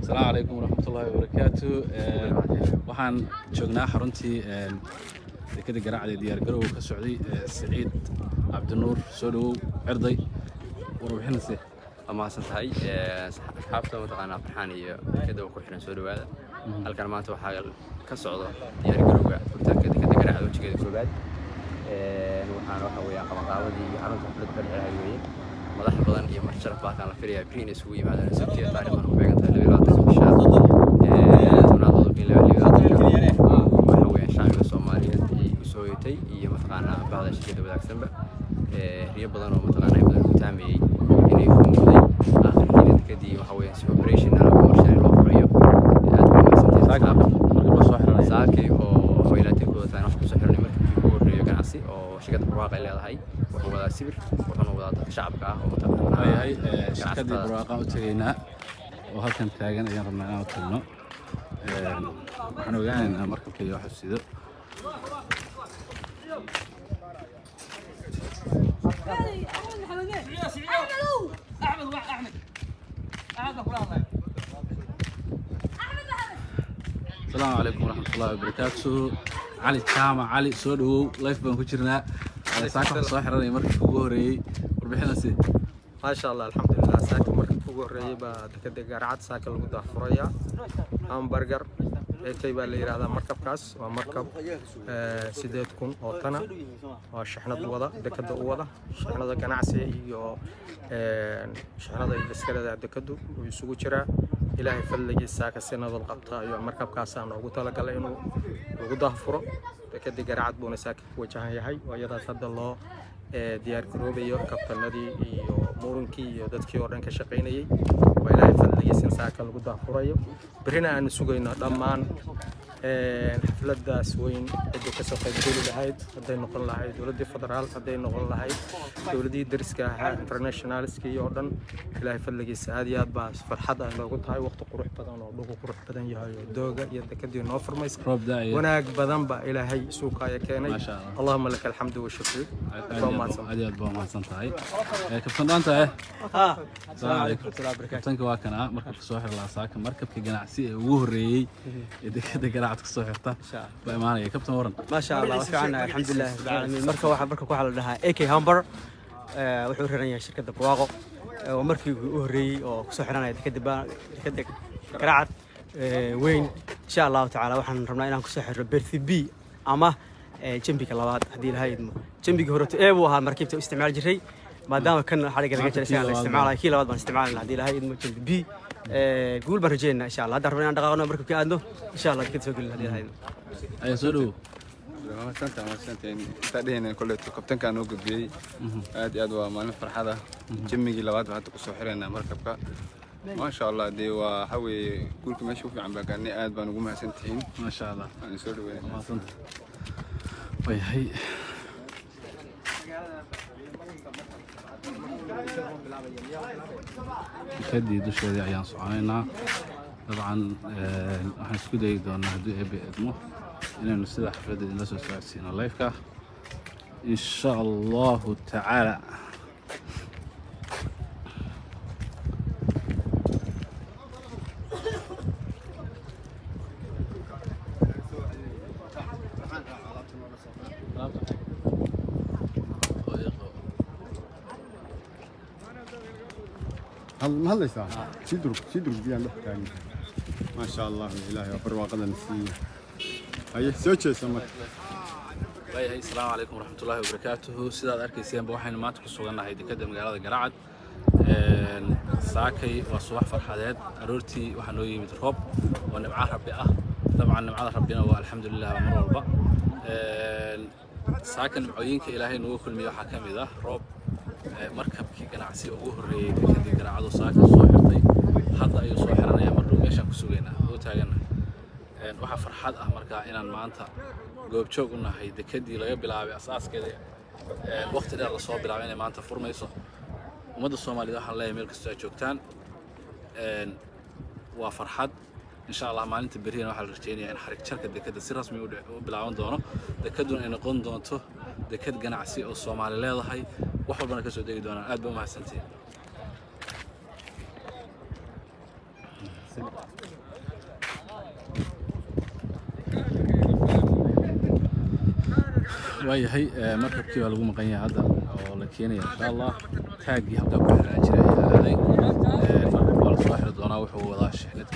السلام عليكم ورحمة الله وبركاته. waxaan joognaa xaruntii dekada garaacda diyaar garowga ka socday Saciid Cabdinuur soo dhawow cirday warbixinaysa ama santahay asxaabta mataqaanaa farxaan iyo dekada ku xiran soo dhawaada halkan maanta waxaa ka socdo diyaar garowga furitaanka dekada garaacda wajigeeda koobaad waxa weeyaan qabanqaabadii xarunta xaflad barxahay weeye madax badan iyo marjaraf baa kan la filayaa green isugu yimaadaan sabtiga taariikhdan u beegantahay 22 bisha waxa weeyaan shacabka Soomaaliyeed ay u soo yeetay iyo mataqaanaa bacda shirkada wadaagsanba riyo badan oo mataqaanaa badan ku taameeyay inay ku muuqday aakhirkiina dekadii waxa weeyaan si operation aan ugu qorsheyn loo furayo aad bay maasantay marka la soo xiray saakay oo weylaatay ku wataan wax ku soo xiray markii ugu horeeyay ganacsi oo shirkada barwaaqo ay leedahay wuxuu wadaa sibir wuxuuna wadaa dadka shacabka ah oo mataqaanaa yahay shirkadii barwaaqo u tagaynaa oo halkan taagan ayaan rabnaa inaan u tagno waxaan ogaanaynaa markabka iyo waxa sido السلام عليكم ورحمة الله وبركاته. علي كامع علي سودو لايف بان كجرنا ساكن soo xiranay markii ugu horeeyay warbixinaysa ما شاء الله الحمد لله ساكن markii ugu horeeyay baa dekada garaacad saakin lagu daafuraya hamburger eekay baa la yiraahdaa markabkaas waa markab 8,000 oo tana oo shaxnad wada dekada u wada shaxnada ganacsi iyo shaxnada iskaleeda dekadu isugu jira ilaahay fadligiisa ka sanadul qabta iyo markabkaas aan ugu talagalay inuu lagu daafuro dekada garaacad buuna saakin wajahan yahay wayadaas hadda loo diyaar garoobayo kabtanadii iyo muurinkii iyo dadkii oo dhan ka shaqeynayay waa ilaahay fadligiisa saakin lagu daafurayo برينا أن سوينا دمان حفلة سوين بدو كسر قيد لهايد بدينا نقول لهايد ولدي فدرال بدينا نقول لهايد ولدي درس كها international سكي يوردن كلاه فلقي سعاديات باس فرحة أنا قلت هاي وقت قروح بدن ولقوا قروح بدن يهاي دوجا يدكدي نوفر ما يسكر وناك بدن با إلى هاي سوق هاي كاني اللهم لك الحمد والشكر عاديات بوما سنتاي كابتن أنت السلام عليكم كابتن كواكنا مركب سوحر لا ساكن مركب كجناعسي وهري dekada garaacad ka soo xirta baa imaanaya kabtan waran ما شاء الله وفعنا الحمد لله رب العالمين مركب واحد مركب واحد لها AK هامبر wuxuu xiranyahay shirkadda barwaaqo oo markii uu horeeyay oo ku soo xiranaya dekada garaacad weyn insha Allah taala waxaan rabnaa inaan ku soo xirro Berthi B ama jambiga labaad hadii la haydmo jambiga hore eebu ahaa markibta isticmaal jiray maadaama kan xariga laga jeeray la isticmaalay kii labaad baan isticmaalnaa hadii la haydmo jambi B قول برجينا إن شاء الله دربنا عند قاعدنا بركب كأنه إن شاء الله كده سوقي هذه هاي أي سودو ما سنتين تدين كله كابتن كانوا قبلي هذه أدوى ما نفرح هذا جمي جلوات وحتى كسوحرنا مركبك ما شاء الله دي وحوي كلكم يشوفوا عم بقاني قاعد بنقومها سنتين ما شاء الله أنا سودو ما سنت وي هي kadii dusheedii ayaan soconaynaa dabcan waxaan isku dayi doonaa haddii eebbe idmo inaynu sida xafladda idinla soo socodsiino live-ka insha allahu tacaala ما هلا يسا شدرك بيان لحكاني ما شاء الله الإلهي وبرواقة نسيه هاي سوتشي سمك waayahay asalaamu calaykum waraxmatullaahi wabarakaatuhu sidaad arkayseenba waxaynu maanta ku sugannahay dekadda magaalada garaacad saakay waa subax farxadeed aroortii waxaa noo yimid roob oo nimca rabbi ah dabcan nimcada rabbina waa alxamdulilah mar walba saaka nimcooyinka ilaahay nagu kulmiya waxaa ka mid ah roob markabkii ganacsi ugu horeeyay dekadii garaacadu saaka soo xirtay hadda ayuu soo xiranaya mardhow meeshaan ku sugaynaa oo taaganahay waxaa farxad ah markaa inaan maanta goobjoog u nahay dekadii laga bilaabay asaaskeeda waqti dheer la soo bilaabay inay maanta furmayso ummadda Soomaaliyeed waxaan leeyahay meel kasta ay joogtaan waa farxad insha Allah maalinta berrina waxaa la rajeynayaa in xarig jarka dekada si rasmi u bilaaban doono dekaduna ay noqon doonto dekad ganacsi oo Soomaali leedahay wax walbana ka soo degi doonaan aad baa u mahadsantihiin waayahay markabkii baa lagu maqan yahay hadda oo la keenaya insha allah taagii halkaa ku xirnaan jiray aaday markab waa la soo xiri doonaa wuxuu wadaa shixnad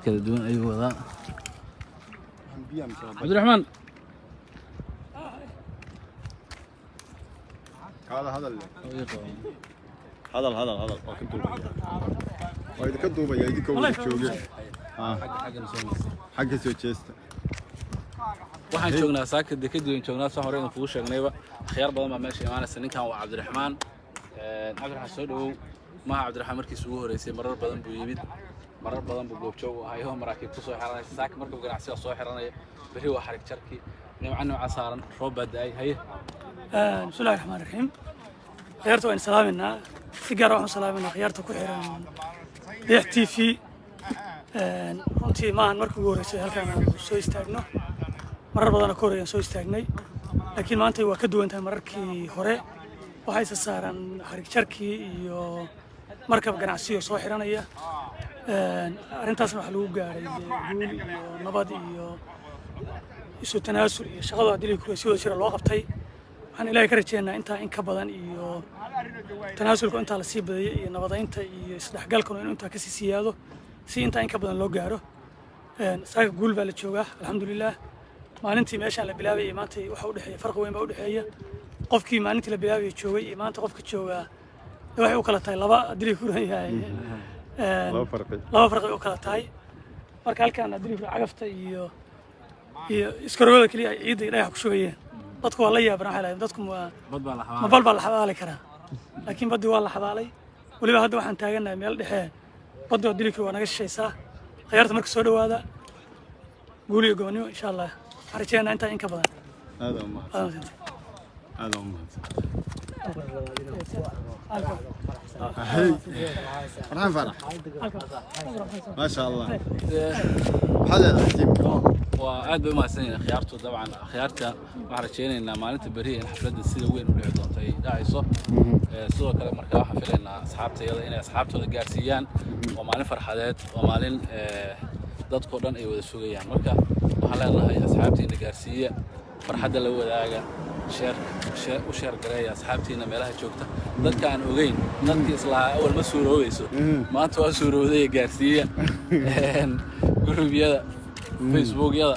kala duwan ayuu wadaa cabdiraxmaan هذا وإذا كدوبة يدي كوي شوقي حق سو تشيست waxaan joognaa saakid dekedii joognaa soo horeen kugu sheegnayba khiyaar badan baa meesha imaanaysa ninkan waa Cabdiraxmaan soo dhawow maaha Cabdiraxmaan markii ugu horeysay marar badan buu yimid marar badan buu goobjoog u ahaa maraakiib ku soo xiranay saak markuu ganacsiga soo xiranay bari waa xarig jarki nooca saaran roob baday hay bismillaahir rahmaanir rahiim khiyaarta waan salaaminaa si gaar ah waxaan salaaminaa khiyaarta ku xiran Deex TV runtii maahan markii ugu horeysay halkaan soo istaagno marar badan oo koreeyaan soo istaagnay laakiin maanta waa ka duwan tahay mararkii hore waxay saaran xarig jarkii iyo markab ganacsiyo soo xiranaya arrintaasna waxa lagu gaaray guul iyo nabad iyo isu tanaasul iyo shaqada hadii ku soo jira loo qabtay waxaan ilaahay ka rajeenaa intaa in ka badan iyo tanaasulka inta la sii badiyay iyo nabadaynta iyo isdhexgalkuna inuu inta ka sii siyaado si inta in ka badan loo gaaro saaga guul baa la joogaa alxamdulillah maalintii meeshaan la bilaabay maanta waxa u dhaxeeya farqi weyn baa u dhaxeeya qofkii maalintii la bilaabay joogay iyo maanta qofka jooga waxay u kala tahay laba adili ku yahay laba farqi u kala tahay marka halkaan adili cagafta iyo iskarooda kaliya ciidda ay dhagax ku shugayeen dadku waa la yaabana xalay dadku ma bal la xabaali karaa laakiin badii waa la xabaalay waliba hadda waxaan taaganahay meel dhexe badda adili waa naga shaqeysaa khiyaarta marka soo dhawaada guuliyo go'aaniyo insha Allah arjayna inta in ka badan هذا هي فرحان فرح ما شاء الله هذا وعاد بما سنين خيارته طبعا خيارته وحرجينا maalinta bari in xafladda sida weyn u dhici doonto ay dhacayso sidoo kale marka waxa filaynaa asxaabtayada inay asxaabtooda gaarsiiyaan oo maalin farxadeed oo maalin dadku dhan ay wada sugayaan marka waxaan leenahay asxaabtiina gaarsiiya farxadda la wadaaga sheer gareeya asxaabtiina meelaha joogta dadka aan ogeyn dadkii isla awal ma suuroobeyso maanta waa suurowday gaarsiiya gurubyada facebookyada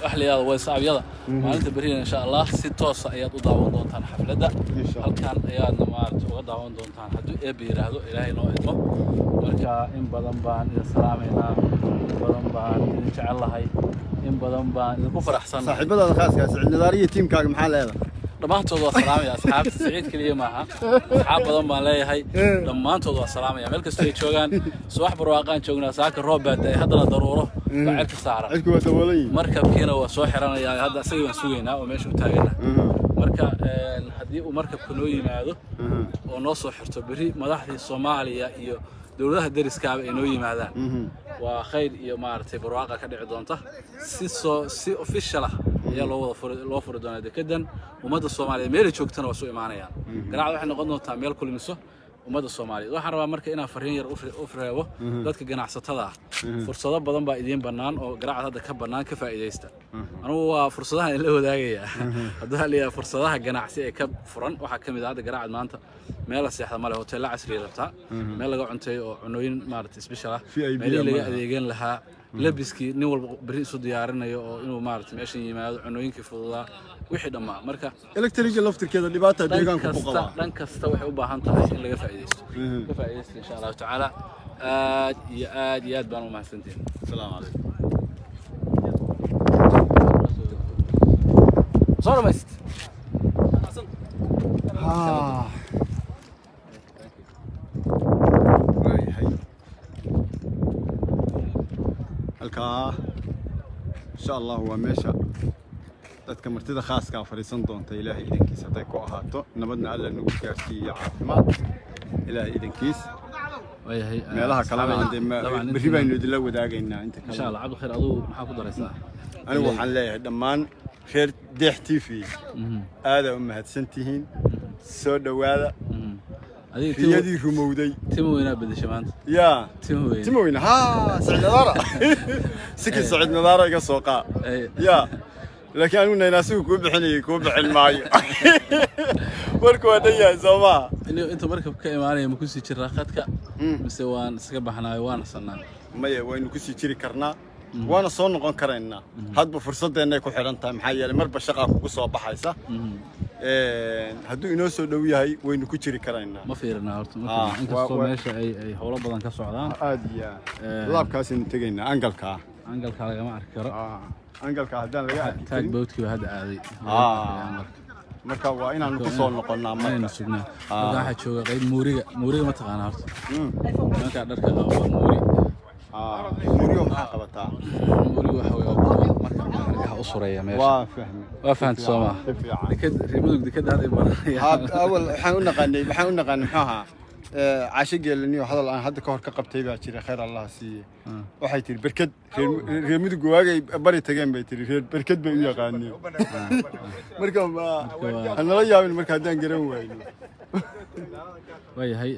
waxliyada whatsappyada maalinta bariina insha Allah si toos ah ayaad u daawan doontaan xafladda halkaan ayaad maaragtay uga daawan doontaan haddii eeb yiraahdo ilaahay noo idmo marka in badan baan idin salaameynaa in badan baan idin jecelahay in badan baan idinku faraxsan صاحبada khaaska Saciid Nidaariye teamkaaga maxaa leedahay dhamaantood waa salaamaya asxaabta Saciid kaliya maaha asxaab badan baan leeyahay dhamaantood waa salaamaya meel kasta ay joogaan subax barwaaqaan joognaa saaka roob baaday haddana daruuro bacirka saaran cidku waa daboolay markabkiina waa soo xiranaya hadda asaga waan sugaynaa oo meesha u taaganaa marka haddii uu markabka noo yimaado oo noo soo xirto bari madaxdii Soomaaliya iyo dawladaha dariskaaba ay noo yimaadaan waa khayr iyo maartay barwaaqa ka dhici doonta si official ah ayaa loo furi doonaa dekedan ummadda Soomaaliyeed meel joogtana waa soo imaanayaan ganacsiga waxay noqon doontaa meel kulmiso ummadda Soomaaliyeed waxaan rabaa marka inaan fariin yar u reebo dadka ganacsatada ah fursado badan baa idin banaan oo ganacsiga hadda ka banaan ka faa'iideysta anigu waa fursadaha la wadaagaya hadda la fursadaha ganacsi ee ka furan waxa kamid ah hadda ganacsiga maanta meel seexda male hotel casri rabta meel laga cuntay oo cunooyin maartay special ah meel laga adeegan lahaa labiski nin walba bari isu diyaarinayo oo inuu maartay meeshan yimaado cunooyinkii fududaa wixii dhamaa marka electric laftirkeeda dhibaata deegaanka ku qaba dhan kasta waxay u baahan tahay in laga faa'iideysto insha Allah ta'ala aad iyo aad baan u mahadsantahay assalaamu calaykum صارمست halkaa insha Allah waa meesha dadka martida khaaska fariisan doonta ilaahay idinkiisa haday ku ahaato nabadna alla nagu gaarsiiyo caafimaad ilaahay idinkiis wayahay meelaha kale aan bari baynu idin la wadaagaynaa inta kale insha Allah abdu khair aduu maxaa ku daraysaa anigu waxaan leeyahay dhammaan reer Deex TV aad u mahadsantihiin soo dhawaada riyadii rumowday timo weynaa bedeshay maanta yaa timo weyn timo weyn haa Saciid Nadaara sikir Saciid Nadaara iga soo qaa yaa laakiin anigu naynaasigu ku bixin maayo marka waa dhayaa Soomaa inta markab ka imaanaya ma ku sii jiraa khadka mise waan iska baxnaayo waan sanaa maya waynu ku sii jiri karnaa waana soo noqon karaynaa hadba fursaddeena ay ku xiran tahay maxaa yeelay marba shaqa kugu soo baxaysa hadduu inoo soo dhow yahay waynu ku jiri karaynaa ma fiirnaa horta inkastoo meesha ay howlo badan ka socdaan aad iyo laabkaasaynu tegaynaa angalka lagama arki karo angalka haddaan laga arki taag boodkii hadda aaday marka waa inaanu ku soo noqonnaa marka sugnaa marka waxaa jooga qayb muuriga ma taqaanaa horta nimankaa dharka qaba waa muuriyo maxaa qabataa muuriga waxa weeye marka markaa u sureeya meesha waa fahantay soo maaha reemudug dekada hadda imaanaya awal waxaan u naqaanay muxuu ahaa caasho geelaniyo hadal aan hadda ka hor ka qabtay baa jira khayr allah siiye waxay tiri berkad reemudug waagay bari tageen bay tiri reer berkad bay u yaqaaneen marka nala yaabin marka haddaan garan waayno waayahay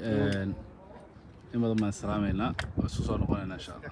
in badan baan salaamaynaa waa isu soo noqonaynaa insha allah